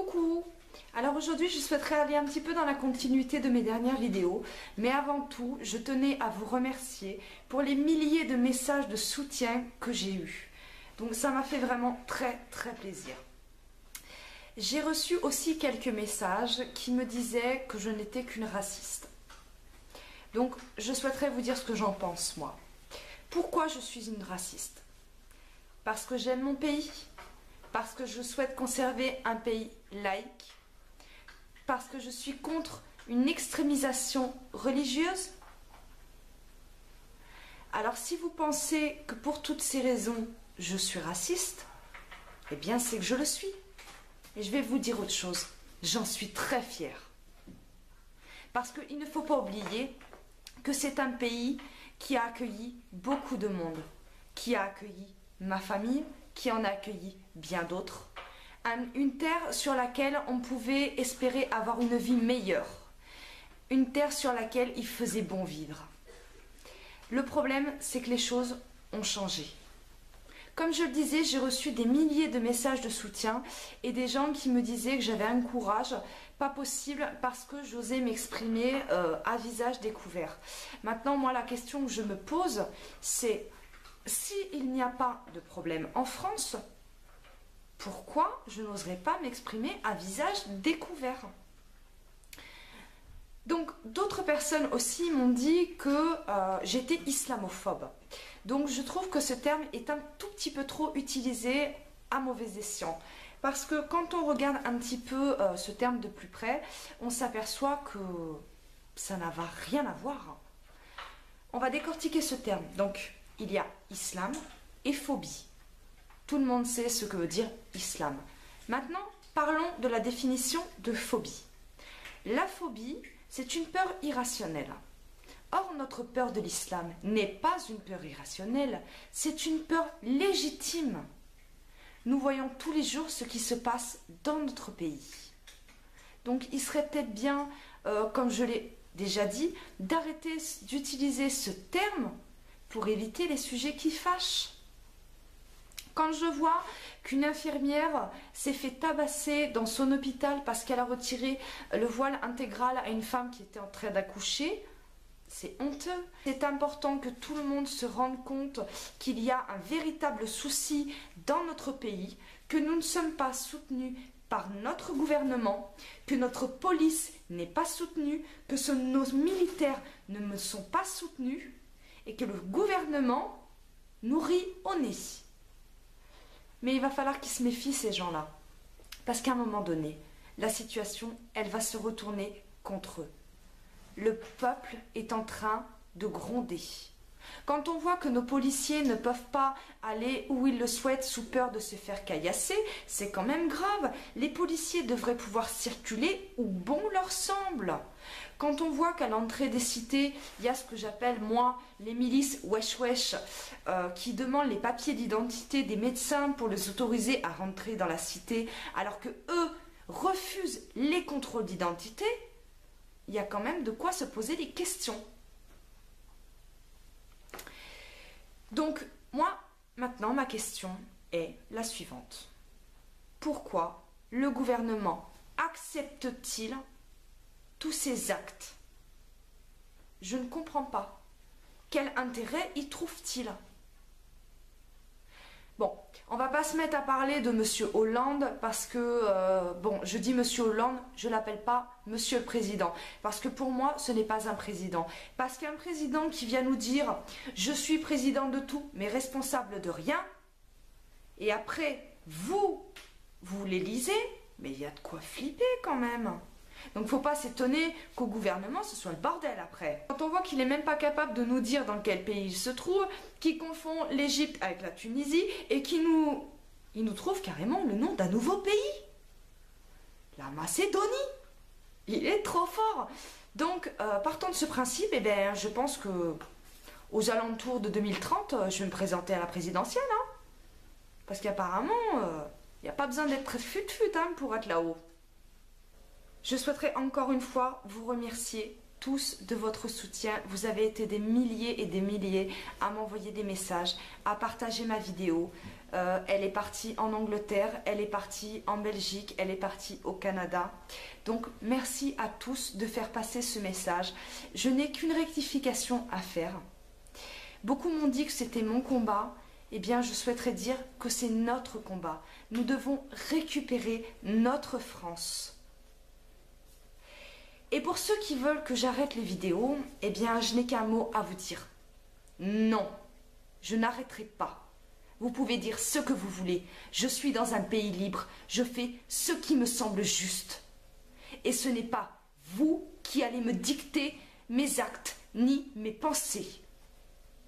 Coucou! Alors aujourd'hui je souhaiterais aller un petit peu dans la continuité de mes dernières vidéos, mais avant tout je tenais à vous remercier pour les milliers de messages de soutien que j'ai eus. Donc ça m'a fait vraiment très plaisir. J'ai reçu aussi quelques messages qui me disaient que je n'étais qu'une raciste. Donc je souhaiterais vous dire ce que j'en pense moi. Pourquoi je suis une raciste? Parce que j'aime mon pays, parce que je souhaite conserver un pays laïque, parce que je suis contre une extrémisation religieuse. Alors si vous pensez que pour toutes ces raisons je suis raciste, eh bien c'est que je le suis. Et je vais vous dire autre chose, j'en suis très fière. Parce qu'il ne faut pas oublier que c'est un pays qui a accueilli beaucoup de monde, qui a accueilli ma famille, qui en a accueilli bien d'autres. Une terre sur laquelle on pouvait espérer avoir une vie meilleure. Une terre sur laquelle il faisait bon vivre. Le problème, c'est que les choses ont changé. Comme je le disais, j'ai reçu des milliers de messages de soutien et des gens qui me disaient que j'avais un courage pas possible parce que j'osais m'exprimer à visage découvert. Maintenant, moi, la question que je me pose, c'est s'il n'y a pas de problème en France, pourquoi je n'oserais pas m'exprimer à visage découvert? Donc d'autres personnes aussi m'ont dit que j'étais islamophobe. Donc je trouve que ce terme est un tout petit peu trop utilisé à mauvais escient. Parce que quand on regarde un petit peu ce terme de plus près, on s'aperçoit que ça n'a rien à voir. On va décortiquer ce terme. Donc il y a islam et phobie. Tout le monde sait ce que veut dire islam. Maintenant, parlons de la définition de phobie. La phobie, c'est une peur irrationnelle. Or, notre peur de l'islam n'est pas une peur irrationnelle, c'est une peur légitime. Nous voyons tous les jours ce qui se passe dans notre pays. Donc, il serait peut-être bien, comme je l'ai déjà dit, d'arrêter d'utiliser ce terme pour éviter les sujets qui fâchent. Quand je vois qu'une infirmière s'est fait tabasser dans son hôpital parce qu'elle a retiré le voile intégral à une femme qui était en train d'accoucher, c'est honteux. C'est important que tout le monde se rende compte qu'il y a un véritable souci dans notre pays, que nous ne sommes pas soutenus par notre gouvernement, que notre police n'est pas soutenue, que nos militaires ne me sont pas soutenus et que le gouvernement nous rit au nez. Mais il va falloir qu'ils se méfient, ces gens-là. Parce qu'à un moment donné, la situation, elle va se retourner contre eux. Le peuple est en train de gronder. Quand on voit que nos policiers ne peuvent pas aller où ils le souhaitent sous peur de se faire caillasser, c'est quand même grave. Les policiers devraient pouvoir circuler où bon leur semble. Quand on voit qu'à l'entrée des cités, il y a ce que j'appelle, moi, les milices wesh wesh, qui demandent les papiers d'identité des médecins pour les autoriser à rentrer dans la cité, alors que eux refusent les contrôles d'identité, il y a quand même de quoi se poser des questions. Donc, moi, maintenant, ma question est la suivante. Pourquoi le gouvernement accepte-t-il tous ces actes? Je ne comprends pas. Quel intérêt y trouve-t-il? Bon, on va pas se mettre à parler de Monsieur Hollande parce que, bon, je dis Monsieur Hollande, je l'appelle pas Monsieur le Président. Parce que pour moi, ce n'est pas un président. Parce qu'un président qui vient nous dire « Je suis président de tout, mais responsable de rien », et après, vous l'Élysée, mais il y a de quoi flipper quand même. Donc faut pas s'étonner qu'au gouvernement ce soit le bordel après. Quand on voit qu'il est même pas capable de nous dire dans quel pays il se trouve, qu'il confond l'Égypte avec la Tunisie et qu'il nous trouve carrément le nom d'un nouveau pays. La Macédonie. Il est trop fort. Donc partant de ce principe, eh ben, je pense que aux alentours de 2030, je vais me présenter à la présidentielle. Hein, parce qu'apparemment, il n'y a pas besoin d'être très fut-fut hein, pour être là-haut. Je souhaiterais encore une fois vous remercier tous de votre soutien. Vous avez été des milliers et des milliers à m'envoyer des messages, à partager ma vidéo. Elle est partie en Angleterre, elle est partie en Belgique, elle est partie au Canada. Donc merci à tous de faire passer ce message. Je n'ai qu'une rectification à faire. Beaucoup m'ont dit que c'était mon combat. Eh bien, je souhaiterais dire que c'est notre combat. Nous devons récupérer notre France. Et pour ceux qui veulent que j'arrête les vidéos, eh bien, je n'ai qu'un mot à vous dire. Non, je n'arrêterai pas. Vous pouvez dire ce que vous voulez. Je suis dans un pays libre. Je fais ce qui me semble juste. Et ce n'est pas vous qui allez me dicter mes actes ni mes pensées.